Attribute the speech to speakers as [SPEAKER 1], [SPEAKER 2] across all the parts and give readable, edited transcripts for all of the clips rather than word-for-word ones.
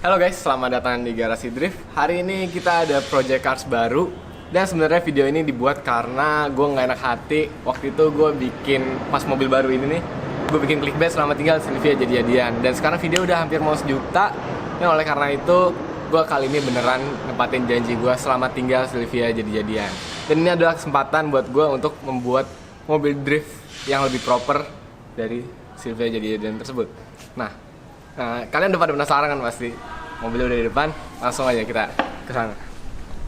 [SPEAKER 1] Halo guys, selamat datang di Garasi Drift. Hari ini kita ada project cars baru. Dan sebenarnya video ini dibuat karena gue nggak enak hati. Waktu itu gue bikin pas mobil baru ini nih, gue bikin clickbait Selamat Tinggal Sylvia Jadi-Jadian. Dan sekarang video udah hampir mau 1 juta. Dan oleh karena itu, gue kali ini beneran nempatin janji gue Selamat Tinggal Sylvia Jadi-Jadian. Dan ini adalah kesempatan buat gue untuk membuat mobil drift yang lebih proper dari Sylvia Jadi-Jadian tersebut. Nah, kalian udah pada penasaran kan pasti. Mobilnya udah di depan, langsung aja kita ke sana.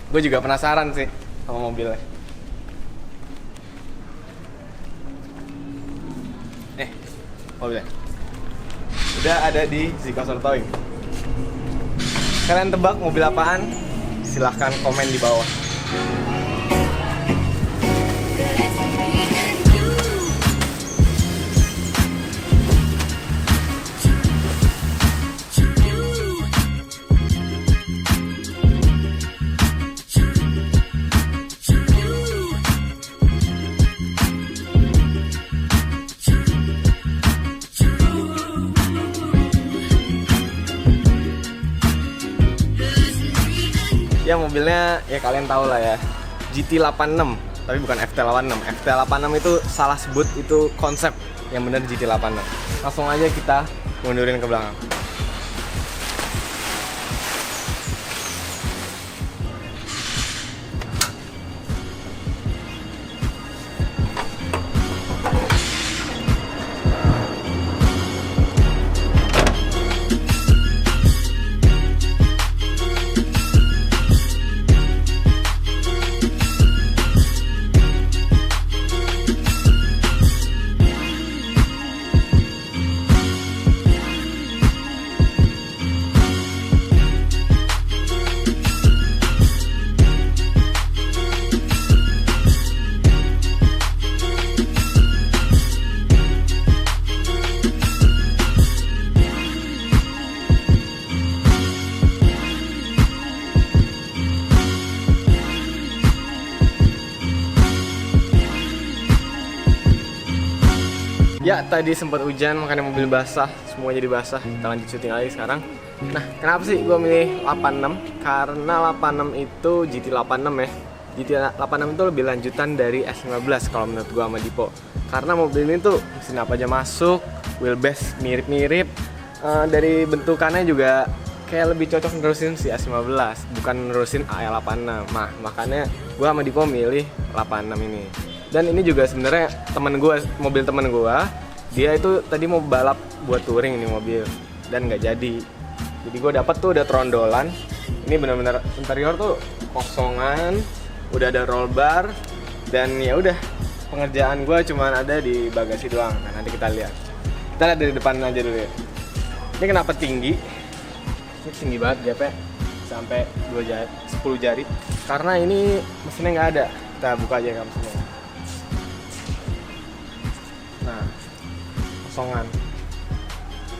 [SPEAKER 1] Gue juga penasaran sih sama mobilnya. Mobilnya udah ada di Zikosor Towing. Kalian tebak mobil apaan? Silahkan komen di bawah. Ya mobilnya ya kalian tahu lah ya, GT86, tapi bukan FT86. FT86 itu salah sebut, itu konsep, yang bener GT86. Langsung aja kita mundurin ke belakang. Ya, tadi sempat hujan makanya mobil basah, semua jadi basah. Kita lanjut syuting lagi sekarang. Nah, kenapa sih gue milih 86? Karena 86 itu GT86 ya. GT86 itu lebih lanjutan dari S15 kalau menurut gue sama Dipo. Karena mobil ini tuh mesin apa aja masuk, wheelbase mirip-mirip, dari bentukannya juga kayak lebih cocok nerusin si S15, bukan nerusin AL86. Nah, makanya gue sama Dipo milih 86 ini. Dan ini juga sebenarnya mobil temen gue, dia itu tadi mau balap buat touring ini mobil dan nggak jadi. Jadi gue dapet tuh udah trondolan. Ini bener-bener interior tuh kosongan, udah ada roll bar, dan ya udah pengerjaan gue cuman ada di bagasi doang. Nah, nanti kita lihat. Kita lihat dari depan aja dulu ya. Ini kenapa tinggi? Ini tinggi banget gapnya, sampai 10 jari. Karena ini mesinnya nggak ada. Kita buka aja mesinnya. Nah, kosongan.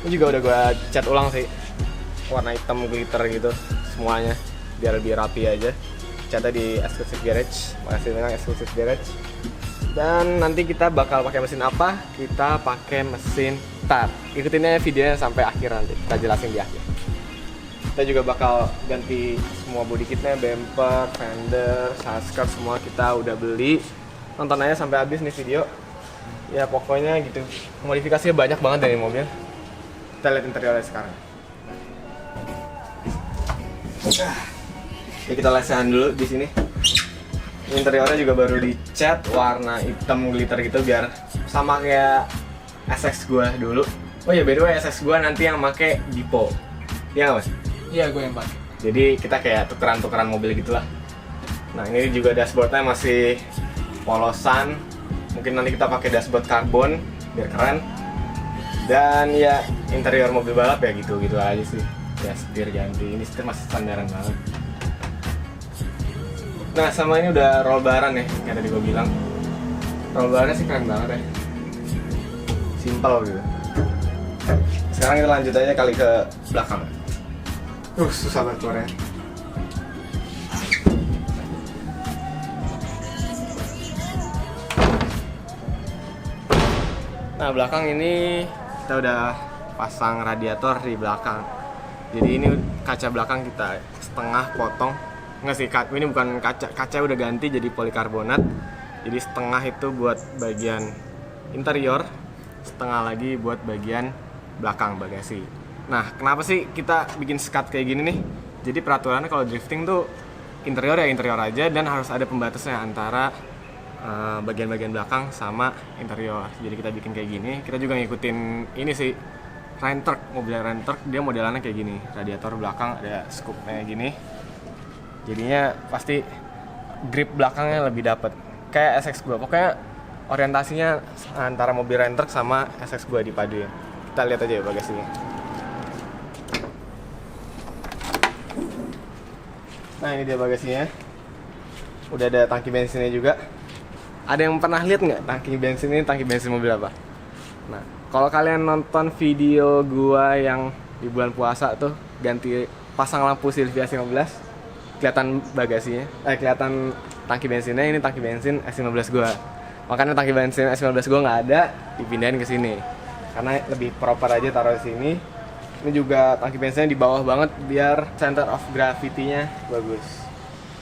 [SPEAKER 1] Ini juga udah gue cat ulang sih, warna hitam glitter gitu semuanya, biar lebih rapi aja. Catnya di Exclusive Garage, makasih banyak Exclusive Garage. Dan nanti kita bakal pakai mesin apa? Kita pakai mesin TAR. Ikutin aja videonya sampai akhir, nanti kita jelasin di akhir. Kita juga bakal ganti semua body kitnya, bumper, fender, skirt, semua kita udah beli. Nonton aja sampai habis nih video. Ya pokoknya gitu, modifikasinya banyak banget dari mobil. Kita lihat interiornya sekarang. Ya kita lesehan dulu di sini. Interiornya juga baru dicat warna hitam glitter gitu biar sama kayak SX gua dulu. Oh ya, by the way SX gua nanti yang make Dipo. Iya nggak mas?
[SPEAKER 2] Iya, gue yang pakai.
[SPEAKER 1] Jadi kita kayak tukeran-tukeran mobil gitulah. Nah, ini juga dashboardnya masih polosan. Mungkin nanti kita pakai dashboard karbon biar keren. Dan ya interior mobil balap ya gitu-gitu aja sih. Ya setir ganti, ini setir masih standaran banget. Nah, sama ini udah roll baran ya, kayak tadi gue bilang. Roll barannya sih keren banget ya. Simple gitu. Sekarang kita lanjut aja kali ke belakang. Susah banget keluarnya. Nah, belakang ini kita udah pasang radiator di belakang. Jadi ini kaca belakang kita setengah potong. Enggak sih, ini bukan kaca udah ganti jadi polikarbonat. Jadi setengah itu buat bagian interior, setengah lagi buat bagian belakang bagasi. Nah, kenapa sih kita bikin skat kayak gini nih? Jadi peraturannya kalau drifting tuh interior ya interior aja, dan harus ada pembatasnya antara bagian-bagian belakang sama interior. Jadi kita bikin kayak gini. Kita juga ngikutin ini sih, Rentrek, mobil Rentrek, dia modelannya kayak gini. Radiator belakang ada scoopnya gini. Jadinya pasti grip belakangnya lebih dapet. Kayak SX gua. Pokoknya orientasinya antara mobil Rentrek sama SX gua dipaduin. Kita lihat aja ya bagasinya. Nah, ini dia bagasinya. Udah ada tangki bensinnya juga. Ada yang pernah lihat nggak tangki bensin ini, tangki bensin mobil apa? Nah, kalau kalian nonton video gua yang di bulan puasa tuh ganti pasang lampu Silvia S15, kelihatan bagasinya, kelihatan tangki bensinnya. Ini tangki bensin S15 gua. Makanya tangki bensin S15 gua nggak ada, dipindahin ke sini. Karena lebih proper aja taruh di sini. Ini juga tangki bensinnya di bawah banget biar center of gravity-nya bagus.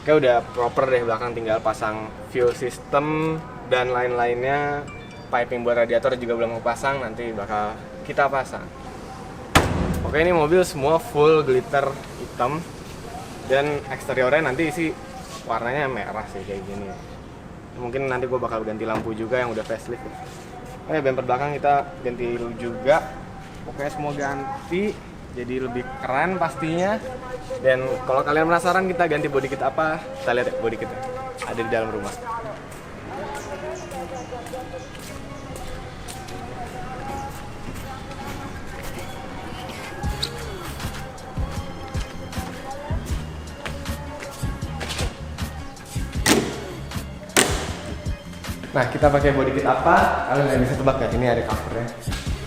[SPEAKER 1] Kayak udah proper deh belakang, tinggal pasang fuel system dan lain-lainnya. Piping buat radiator juga belum mau pasang, nanti bakal kita pasang. Oke, ini mobil semua full glitter hitam, dan eksteriornya nanti sih warnanya merah sih kayak gini. Mungkin nanti gue bakal ganti lampu juga yang udah facelift. Bumper belakang kita ganti juga. Pokoknya semua ganti, jadi lebih keren pastinya. Dan kalau kalian penasaran kita ganti body kit apa, kita lihat ya body kitnya ada di dalam rumah. Nah, kita pakai body kit apa? Kalian nggak bisa tebak ya, ini ada covernya.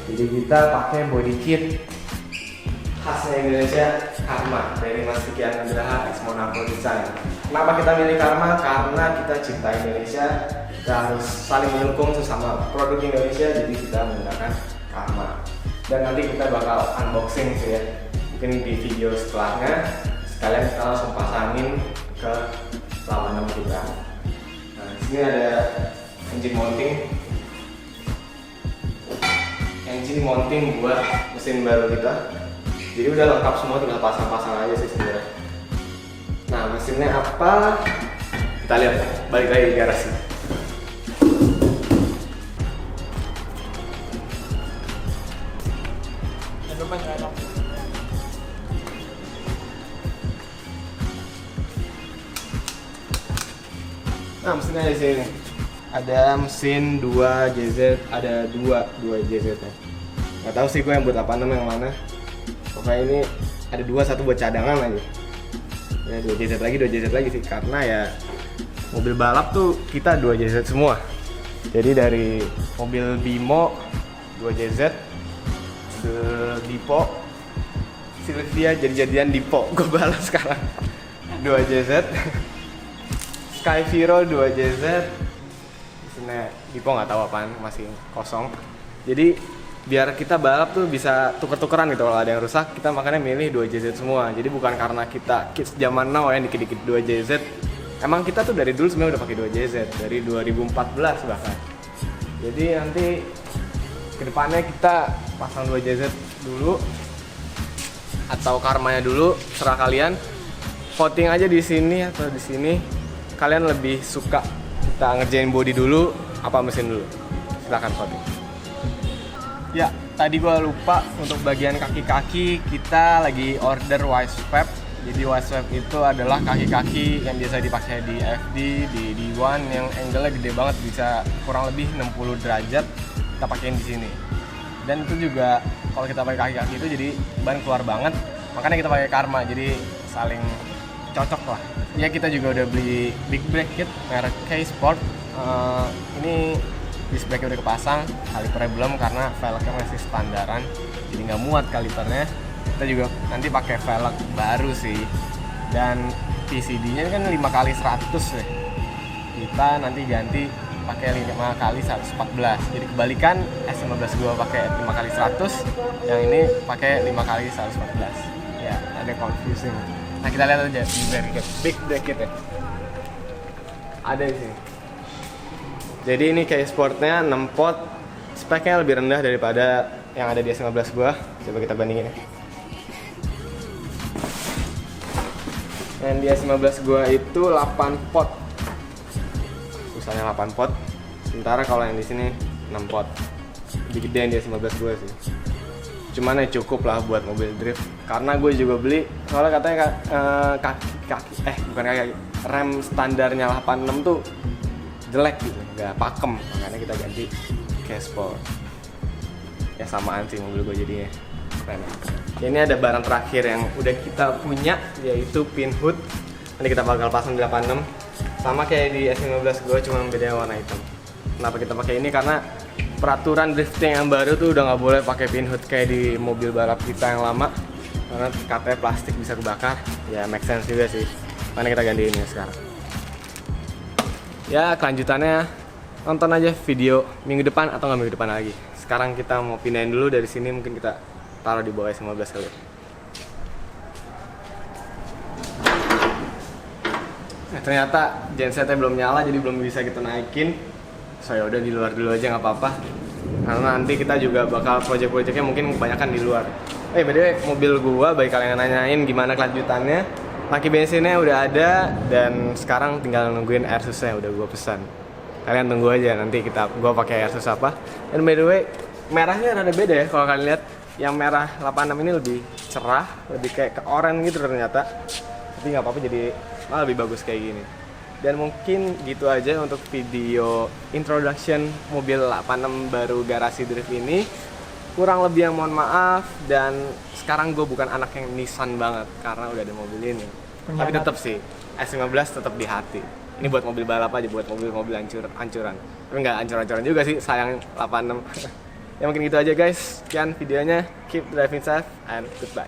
[SPEAKER 1] Jadi kita pakai body kit khasnya Indonesia, Karma, dari Mas Diki Anugraha X Monaco Design. Kenapa kita milih Karma? Karena kita cinta Indonesia, kita harus saling mendukung sesama produk Indonesia, jadi kita menggunakan Karma. Dan nanti kita bakal unboxing sih ya, mungkin di video setelahnya. Sekalian kita langsung pasangin ke 86 kita. Nah, di sini ada engine mounting buat mesin baru kita. Jadi udah lengkap semua, tinggal pasang-pasang aja sih sebenarnya. Nah, mesinnya apa? Kita lihat, balik lagi di garasi. Nah, mesinnya di sini. Ada mesin 2 JZ, ada 2 JZ nya. Nggak tahu sih gue yang buat 86 yang mana. Pokoknya ini ada 2, satu buat cadangan aja. Ya 2 JZ lagi sih, karena ya mobil balap tuh kita 2 JZ semua. Jadi dari mobil Bimo 2 JZ, Dipo, Silvia jadi-jadian Dipo, gue balap sekarang 2 JZ, Sky Viro 2 JZ. Nah, Dipo nggak tahu apaan, masih kosong. Jadi biar kita balap tuh bisa tuker-tukeran gitu, kalau ada yang rusak kita makanya milih 2 JZ semua. Jadi bukan karena kita kids zaman now yang dikit-dikit 2 JZ. Emang kita tuh dari dulu sebenarnya udah pakai 2 JZ dari 2014 bahkan. Jadi nanti kedepannya kita pasang 2 JZ dulu atau Karmanya dulu, serah kalian. Voting aja di sini atau di sini. Kalian lebih suka kita ngerjain body dulu apa mesin dulu? Silahkan voting. Ya, tadi gua lupa untuk bagian kaki-kaki kita lagi order Wisewap. Jadi Wisewap itu adalah kaki-kaki yang biasa dipakai di FD, di D1 yang angle-nya gede banget, bisa kurang lebih 60 derajat. Kita pakein di sini. Dan itu juga kalau kita pakai kaki-kaki itu jadi ban keluar banget. Makanya kita pakai Karma, jadi saling cocok lah. Ya, kita juga udah beli big brake kit merek K-Sport. Ini disc brake udah kepasang, kalipernya belum karena velgnya masih standaran, jadi nggak muat kalipernya. Kita juga nanti pakai velg baru sih, dan PCD-nya kan 5x100 ya. Kita nanti ganti pakai 5x114. Jadi kebalikan, S15 gua pakai 5x100, yang ini pakai 5x114. Ya, ada yang confusing. Nah kita lihat aja di big bracket ya. Ada di sini. Jadi ini kayak sportnya 6 pot, speknya lebih rendah daripada yang ada di S15 gua. Coba kita bandingin ya. Yang di S15 gua itu 8 pot. Misalnya 8 pot. Sementara kalau yang di sini 6 pot. Lebih gede yang di S15 gua sih. Cuman ya cukup lah buat mobil drift. Karena gue juga beli, soalnya katanya bukan kaki, rem standarnya 86 tuh jelek gitu, nggak pakem, makanya kita ganti ke sport. Ya samaan sih mobil gue jadinya keren. Ya, ini ada barang terakhir yang udah kita punya, yaitu pin hood. Nanti kita bakal pasang di 86 sama kayak di S15 gue, cuma bedanya warna hitam. Kenapa kita pakai ini? Karena peraturan drifting yang baru tuh udah nggak boleh pakai pin hood kayak di mobil balap kita yang lama, karena katanya plastik bisa kebakar. Ya make sense juga sih, makanya kita ganti ini sekarang. Ya kelanjutannya nonton aja video minggu depan atau nggak minggu depan lagi. Sekarang kita mau pindahin dulu dari sini, mungkin kita taruh di bawah S15 kali. Nah, ternyata gensetnya belum nyala, jadi belum bisa kita naikin. So ya udah di luar dulu aja nggak apa-apa. Karena nanti kita juga bakal project-projectnya mungkin kebanyakan di luar. By the way, mobil gua bagi kalian yang nanyain gimana kelanjutannya, tangki bensinnya udah ada dan sekarang tinggal nungguin air susnya udah gua pesan. Kalian tunggu aja nanti gua pakai air sus apa. Dan by the way, merahnya rada beda ya kalau kalian lihat. Yang merah 86 ini lebih cerah, lebih kayak ke oranye gitu ternyata. Tapi nggak apa-apa, jadi malah lebih bagus kayak gini. Dan mungkin gitu aja untuk video introduction mobil 86 baru garasi drift ini. Kurang lebih yang mohon maaf, dan sekarang gue bukan anak yang Nissan banget karena udah ada mobil ini. Tapi tetap sih S15 tetap di hati. Ini buat mobil balap aja, buat mobil-mobil hancuran. Tapi nggak hancur-hancuran juga sih, sayang 86. Ya mungkin gitu aja guys. Sekian videonya. Keep driving safe and goodbye.